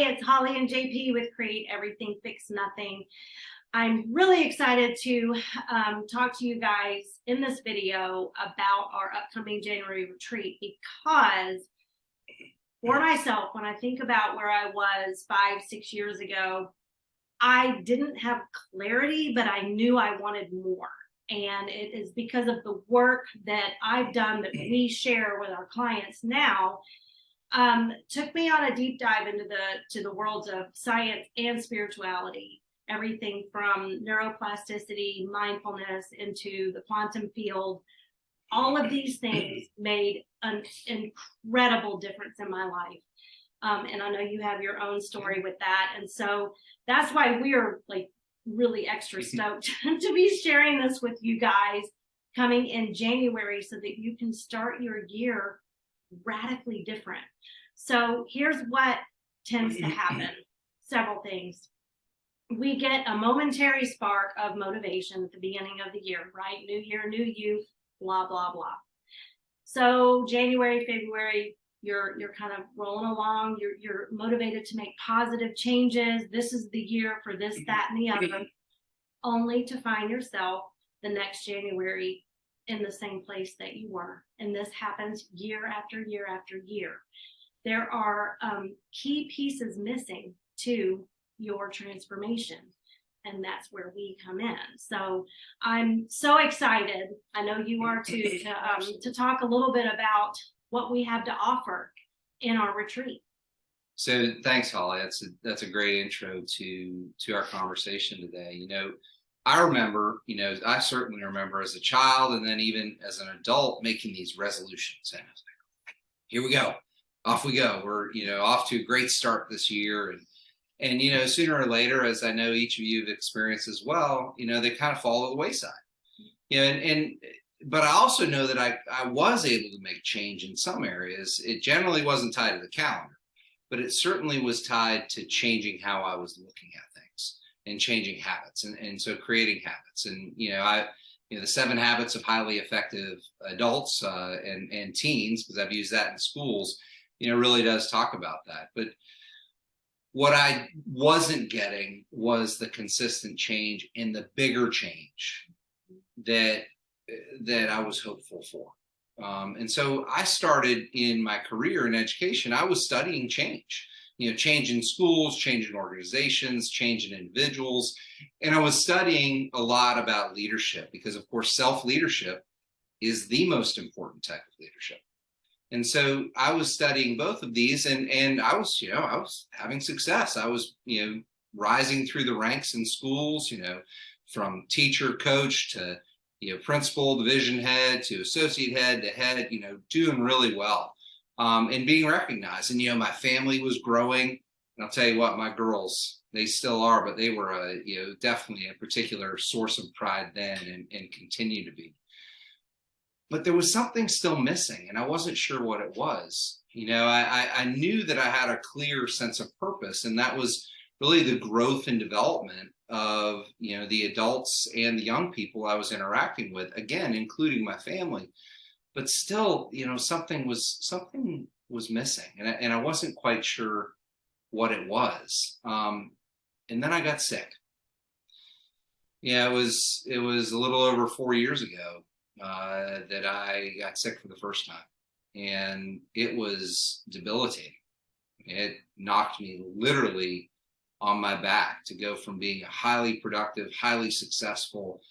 Hey, it's Holly and JP with Create Everything Fix Nothing. I'm really excited to talk to you guys in this video about our upcoming January retreat, because for myself, when I think about where I was 5-6 years ago, I didn't have clarity, but I knew I wanted more. And it is because of the work that I've done that we share with our clients now. Took me on a deep dive into the worlds of science and spirituality, everything from neuroplasticity, mindfulness, into the quantum field. All of these things made an incredible difference in my life. And I know you have your own story with that. And so that's why we're like really extra stoked to be sharing this with you guys coming in January, so that you can start your year radically different. So here's what tends to happen. Several things. We get a momentary spark of motivation at the beginning of the year, right? New year, new you, blah, blah, blah. So January, February, you're kind of rolling along. You're motivated to make positive changes. This is the year for this, that, and the other, only to find yourself the next January in the same place that you were. And this happens year after year after year. There are key pieces missing to your transformation, and that's where we come in. So I'm so excited, I know you are too, to talk a little bit about what we have to offer in our retreat. So thanks, Holly. That's a great intro to our conversation today. You know, I remember, I certainly remember as a child, and then even as an adult, making these resolutions. And I was like, here we go, off we go. We're, off to a great start this year. And sooner or later, as I know each of you have experienced as well, they kind of fall to the wayside. But I also know that I was able to make change in some areas. It generally wasn't tied to the calendar, but it certainly was tied to changing how I was looking at things and changing habits. And so creating habits. And, the 7 habits of highly effective adults and teens, because I've used that in schools, really does talk about that. But what I wasn't getting was the consistent change and the bigger change that I was hopeful for. And so I started in my career in education. I was studying change, change in schools, change in organizations, change in individuals. And I was studying a lot about leadership, because of course, self-leadership is the most important type of leadership. And so I was studying both of these, and I was having success. I was, rising through the ranks in schools, from teacher, coach to principal, division head to associate head to head, doing really well, and being recognized. And, my family was growing. And I'll tell you what, my girls, they still are, but they were, definitely a particular source of pride then, and continue to be. But there was something still missing, and I wasn't sure what it was. I knew that I had a clear sense of purpose, and that was really the growth and development of, the adults and the young people I was interacting with, again, including my family. But still, something was missing, and I wasn't quite sure what it was. And then I got sick. Yeah, it was a little over 4 years ago that I got sick for the first time, and it was debilitating. It knocked me literally on my back to go from being a highly productive, highly successful,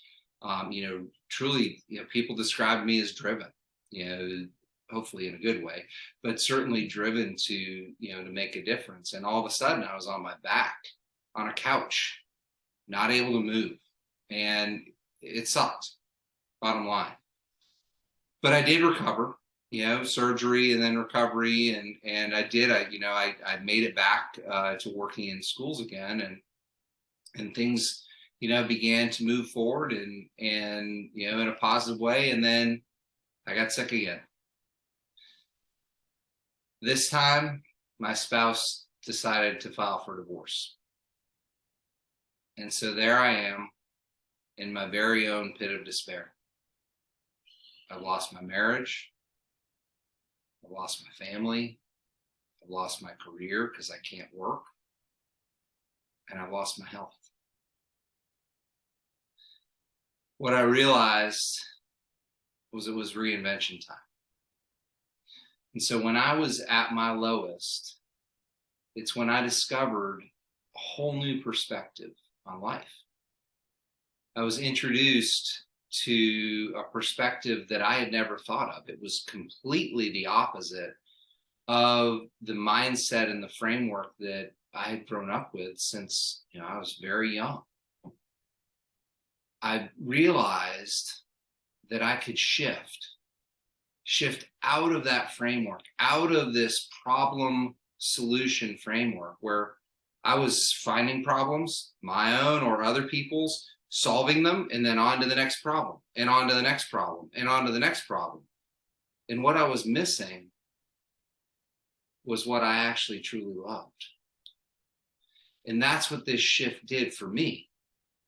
truly, people described me as driven, hopefully in a good way, but certainly driven to, to make a difference. And all of a sudden I was on my back on a couch, not able to move. And it sucked, bottom line. But I did recover, surgery and then recovery. And I did, I made it back to working in schools again, and things, began to move forward and, in a positive way. And then I got sick again. This time, my spouse decided to file for divorce. And so there I am in my very own pit of despair. I've lost my marriage. I've lost my family. I've lost my career because I can't work. and I lost my health. What I realized was it was reinvention time. And so when I was at my lowest, it's when I discovered a whole new perspective on life. I was introduced to a perspective that I had never thought of. It was completely the opposite of the mindset and the framework that I had grown up with since, I was very young. I realized that I could shift out of that framework, out of this problem solution framework where I was finding problems, my own or other people's, solving them, and then on to the next problem, and on to the next problem, and on to the next problem. And what I was missing was what I actually truly loved. And that's what this shift did for me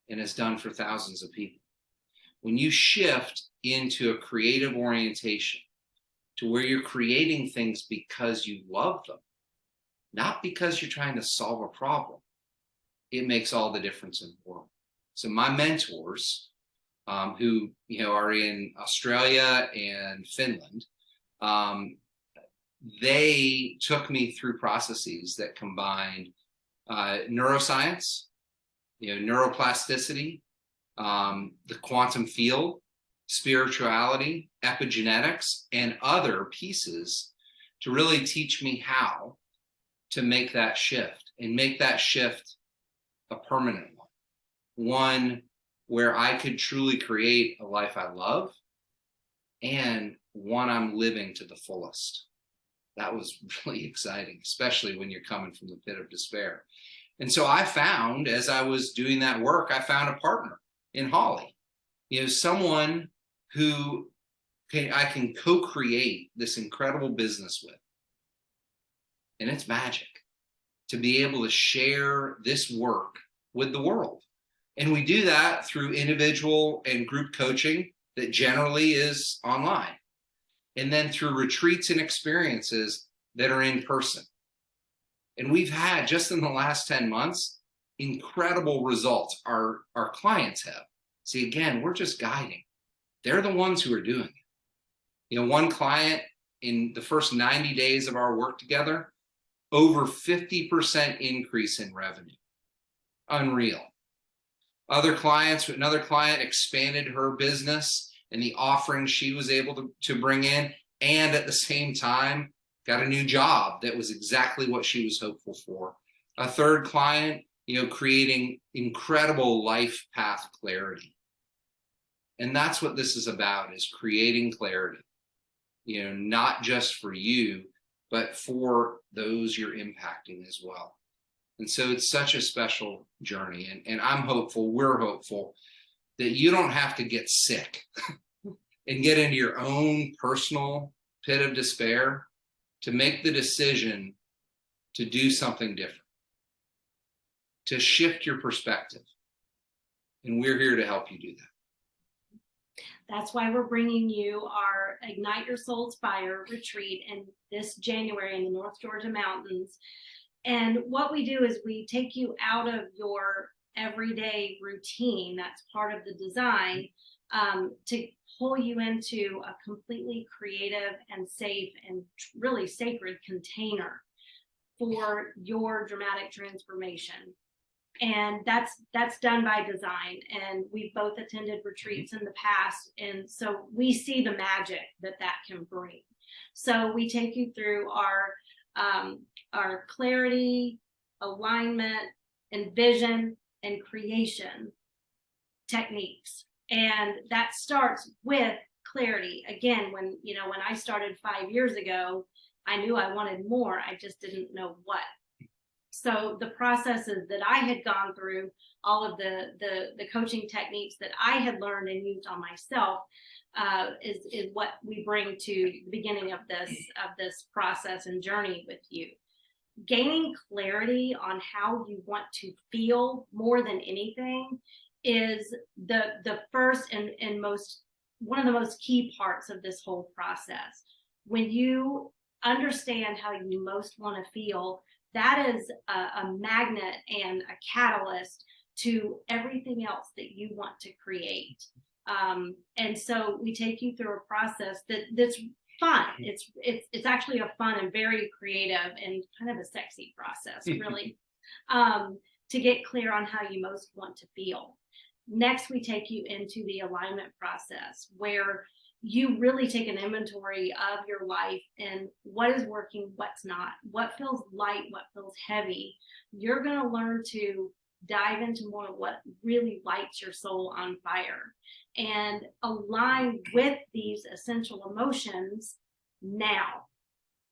and has done for thousands of people. When you shift into a creative orientation to where you're creating things because you love them, not because you're trying to solve a problem, it makes all the difference in the world. So my mentors, who are in Australia and Finland, they took me through processes that combined neuroscience, neuroplasticity, the quantum field, spirituality, epigenetics, and other pieces to really teach me how to make that shift and make that shift a permanent one where I could truly create a life I love and one I'm living to the fullest. That was really exciting, especially when you're coming from the pit of despair. And so I found, as I was doing that work, I found a partner in Holly, someone who I can co-create this incredible business with. And it's magic to be able to share this work with the world. And we do that through individual and group coaching that generally is online. And then through retreats and experiences that are in person. And we've had, just in the last 10 months, incredible results. Our clients have. See, again, we're just guiding. They're the ones who are doing it. One client in the first 90 days of our work together, over 50% increase in revenue. Unreal. Another client expanded her business and the offerings she was able to bring in, and at the same time got a new job that was exactly what she was hopeful for. A third client, creating incredible life path clarity. And that's what this is about, is creating clarity, not just for you, but for those you're impacting as well. And so it's such a special journey. And I'm hopeful, we're hopeful, that you don't have to get sick and get into your own personal pit of despair to make the decision to do something different, to shift your perspective. And we're here to help you do that. That's why we're bringing you our Ignite Your Soul's Fire retreat in this January in the North Georgia mountains. And what we do is we take you out of your everyday routine. That's part of the design, to pull you into a completely creative and safe and really sacred container for your dramatic transformation. And that's done by design. And we've both attended retreats in the past. And so we see the magic that can bring. So we take you through our clarity, alignment, and vision and creation techniques. And that starts with clarity. Again, when I started 5 years ago, I knew I wanted more. I just didn't know what. So the processes that I had gone through, all of the coaching techniques that I had learned and used on myself, is what we bring to the beginning of this process and journey with you. Gaining clarity on how you want to feel more than anything is the first and one of the most key parts of this whole process. When you understand how you most want to feel, that is a magnet and a catalyst to everything else that you want to create. And so we take you through a process that's fun. It's actually a fun and very creative and kind of a sexy process, really, to get clear on how you most want to feel. Next, we take you into the alignment process, where you really take an inventory of your life and what is working, what's not, what feels light, what feels heavy. You're going to learn to dive into more of what really lights your soul on fire and align with these essential emotions now.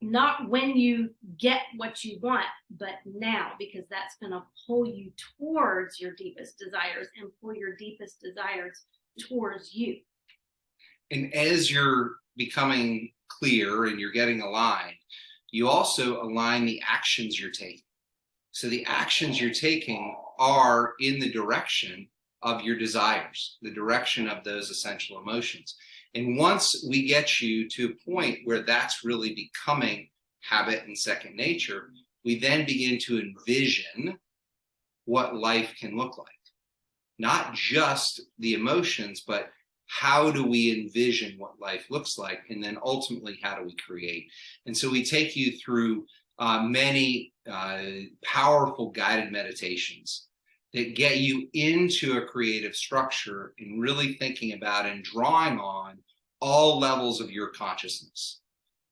Not when you get what you want, but now, because that's going to pull you towards your deepest desires and pull your deepest desires towards you. And as you're becoming clear and you're getting aligned, you also align the actions you're taking. So the actions you're taking are in the direction of your desires, the direction of those essential emotions. And once we get you to a point where that's really becoming habit and second nature, we then begin to envision what life can look like. Not just the emotions, but how do we envision what life looks like? And then ultimately, how do we create? And so we take you through many powerful guided meditations that get you into a creative structure and really thinking about and drawing on all levels of your consciousness.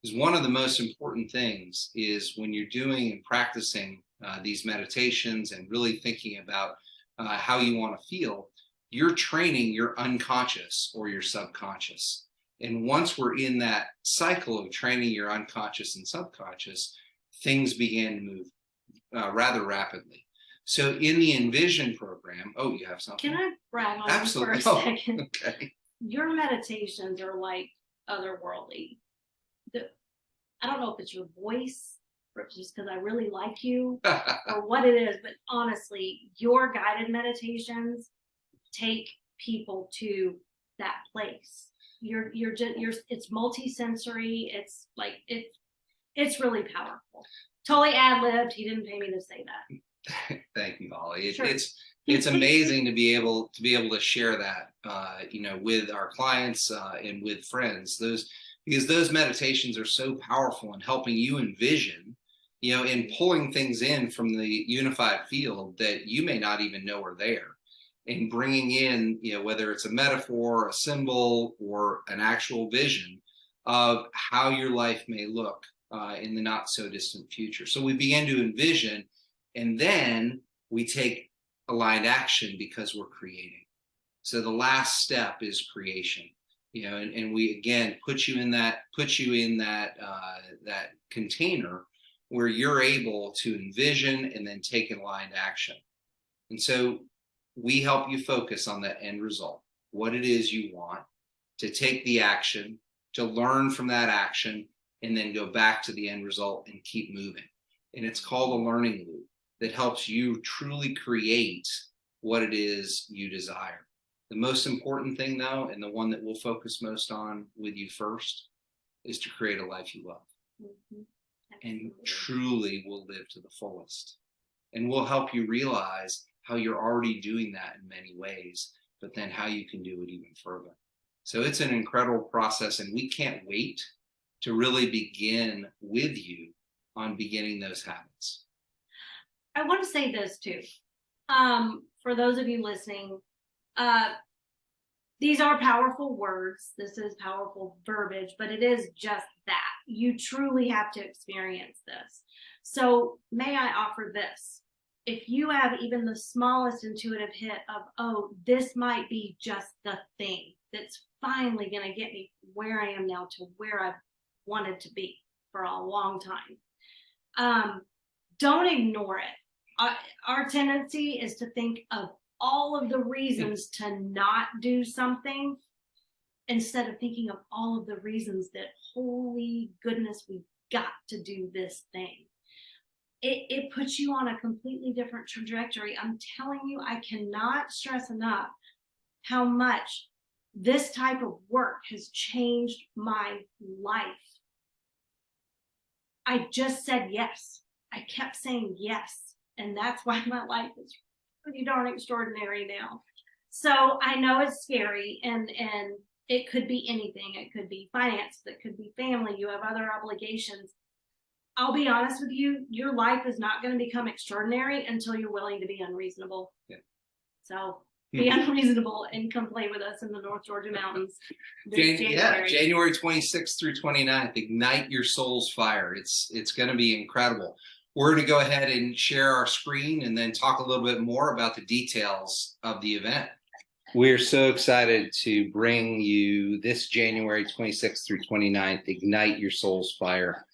Because one of the most important things is when you're doing and practicing these meditations and really thinking about how you want to feel, you're training your unconscious or your subconscious. And once we're in that cycle of training your unconscious and subconscious, things begin to move rather rapidly. So in the Envision program, oh, you have something? Can I brag on Absolutely. you for a second? Okay. Your meditations are like otherworldly. I don't know if it's your voice or just because I really like you or what it is, but honestly, your guided meditations take people to that place. It's multi-sensory. It's like, it's really powerful. Totally ad-libbed. He didn't pay me to say that. Thank you, Holly. Sure. It's amazing to be able to share that, with our clients and with friends. Because those meditations are so powerful in helping you envision, and pulling things in from the unified field that you may not even know are there, and bringing in, whether it's a metaphor, a symbol, or an actual vision of how your life may look in the not so distant future. So we begin to envision, and then we take aligned action because we're creating. So the last step is creation, and we again put you in that that container where you're able to envision and then take aligned action. And so we help you focus on the end result, what it is you want, to take the action, to learn from that action, and then go back to the end result and keep moving. And it's called a learning loop that helps you truly create what it is you desire. The most important thing, though, and the one that we'll focus most on with you first, is to create a life you love. Mm-hmm. And truly will live to the fullest. And we'll help you realize how you're already doing that in many ways, but then how you can do it even further. So it's an incredible process, and we can't wait to really begin with you on beginning those habits. I want to say this too. For those of you listening, these are powerful words. This is powerful verbiage, but it is just that. You truly have to experience this. So may I offer this? If you have even the smallest intuitive hit of, oh, this might be just the thing that's finally going to get me where I am now to where I've wanted to be for a long time, don't ignore it. Our tendency is to think of all of the reasons to not do something instead of thinking of all of the reasons that, holy goodness, we've got to do this thing. It puts you on a completely different trajectory. I'm telling you, I cannot stress enough how much this type of work has changed my life. I just said yes. I kept saying yes. And that's why my life is pretty darn extraordinary now. So I know it's scary, and it could be anything. It could be finances, it could be family, you have other obligations. I'll be honest with you, your life is not going to become extraordinary until you're willing to be unreasonable. Yeah. So be unreasonable and come play with us in the North Georgia mountains. January 26th through 29th, ignite your soul's fire. It's going to be incredible. We're going to go ahead and share our screen and then talk a little bit more about the details of the event. We're so excited to bring you this January 26th through 29th, Ignite Your Soul's Fire.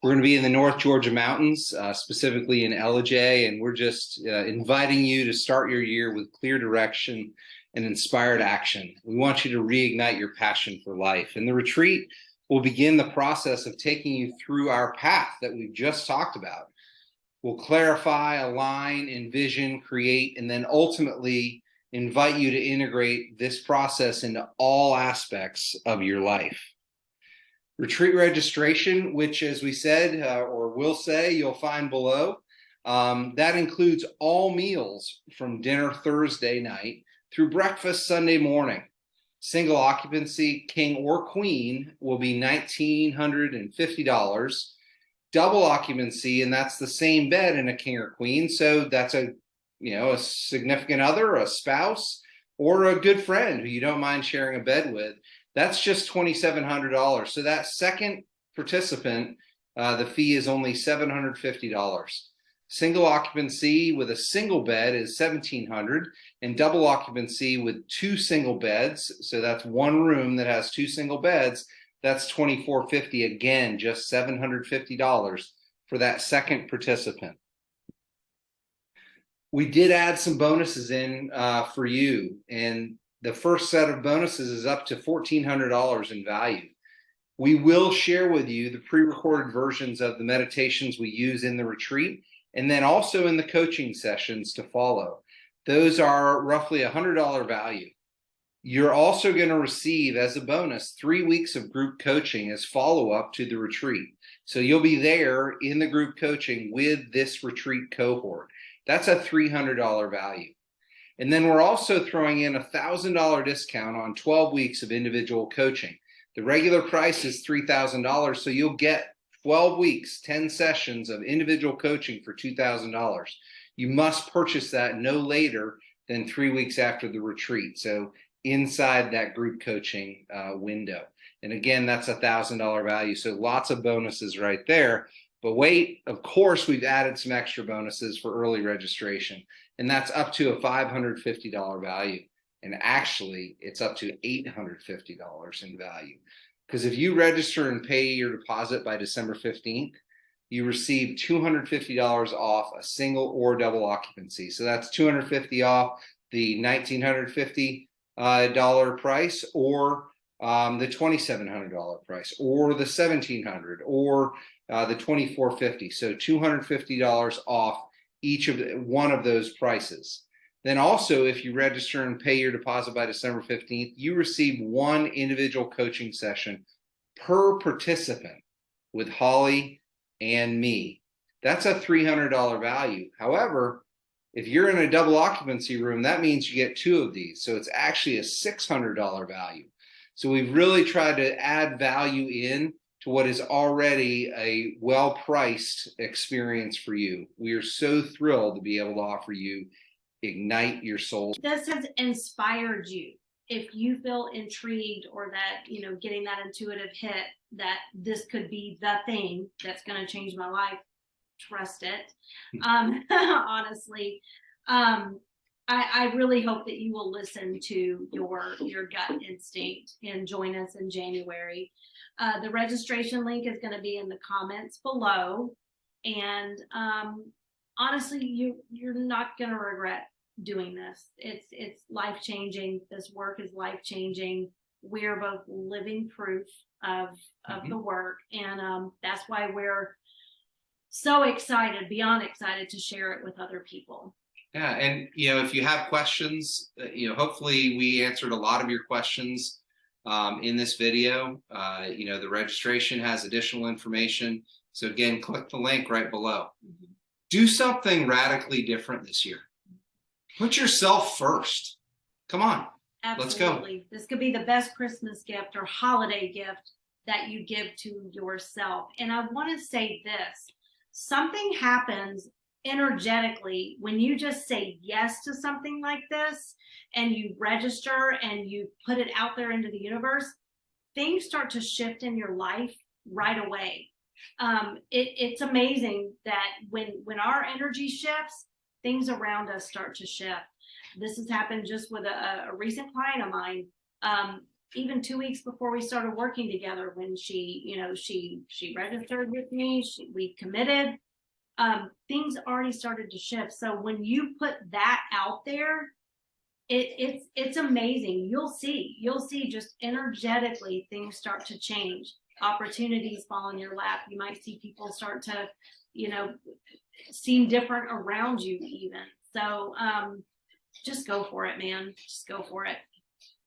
We're going to be in the North Georgia mountains, specifically in Ellijay, and we're just inviting you to start your year with clear direction and inspired action. We want you to reignite your passion for life. And the retreat will begin the process of taking you through our path that we've just talked about. We'll clarify, align, envision, create, and then ultimately invite you to integrate this process into all aspects of your life. Retreat registration, which, as we said, or will say, you'll find below, that includes all meals from dinner Thursday night through breakfast Sunday morning. Single occupancy, king or queen, will be $1,950. Double occupancy, and that's the same bed in a king or queen. So that's a significant other, a spouse, or a good friend who you don't mind sharing a bed with. That's just $2,700. So that second participant, the fee is only $750. Single occupancy with a single bed is $1,700, and double occupancy with 2 single beds, so that's one room that has 2 single beds, that's $2,450. Again, just $750 for that second participant. We did add some bonuses in for you, and the first set of bonuses is up to $1,400 in value. We will share with you the pre-recorded versions of the meditations we use in the retreat, and then also in the coaching sessions to follow. Those are roughly $100 value. You're also going to receive, as a bonus, 3 weeks of group coaching as follow-up to the retreat. So you'll be there in the group coaching with this retreat cohort. That's a $300 value. And then we're also throwing in a $1,000 discount on 12 weeks of individual coaching. The regular price is $3,000, so you'll get 12 weeks, 10 sessions of individual coaching for $2,000. You must purchase that no later than 3 weeks after the retreat. So inside that group coaching window. And again, that's a $1,000 value. So lots of bonuses right there. But wait, of course, we've added some extra bonuses for early registration, and that's up to a $550 value. And actually, it's up to $850 in value. Because if you register and pay your deposit by December 15th, you receive $250 off a single or double occupancy. So that's $250 off the $1,950 price, or the $2,700 price, or the $1,700, or the $2,450. So $250 off each of one of those prices. Then also, if you register and pay your deposit by December 15th, you receive 1 individual coaching session per participant with Holly and me. That's a $300 value. However, if you're in a double occupancy room, that means you get 2 of these. So it's actually a $600 value. So we've really tried to add value in to what is already a well-priced experience for you. We are so thrilled to be able to offer you Ignite Your Soul. This has inspired you. If you feel intrigued, or that, getting that intuitive hit that this could be the thing that's going to change my life, trust it. Honestly, I really hope that you will listen to your gut instinct and join us in January. The registration link is going to be in the comments below, and honestly, you're not going to regret doing this. It's life-changing. This work is life-changing. We're both living proof of the work, and that's why we're so excited, beyond excited, to share it with other people. Yeah, and if you have questions, hopefully we answered a lot of your questions in this video. The registration has additional information So again, click the link right below. Mhm. Do something radically different this year. Put yourself first. Come on. Let's go. Absolutely. This could be the best Christmas gift or holiday gift that you give to yourself. And I want to say this, something happens energetically when you just say yes to something like this and you register and you put it out there into the universe. Things start to shift in your life right away. It's amazing that when our energy shifts, things around us start to shift. This has happened just with a recent client of mine. Even 2 weeks before we started working together, when she registered with me, we committed. Things already started to shift. So when you put that out there, it's amazing. You'll see just energetically things start to change. Opportunities fall in your lap. You might see people start to, seem different around you even. So just go for it, man. Just go for it.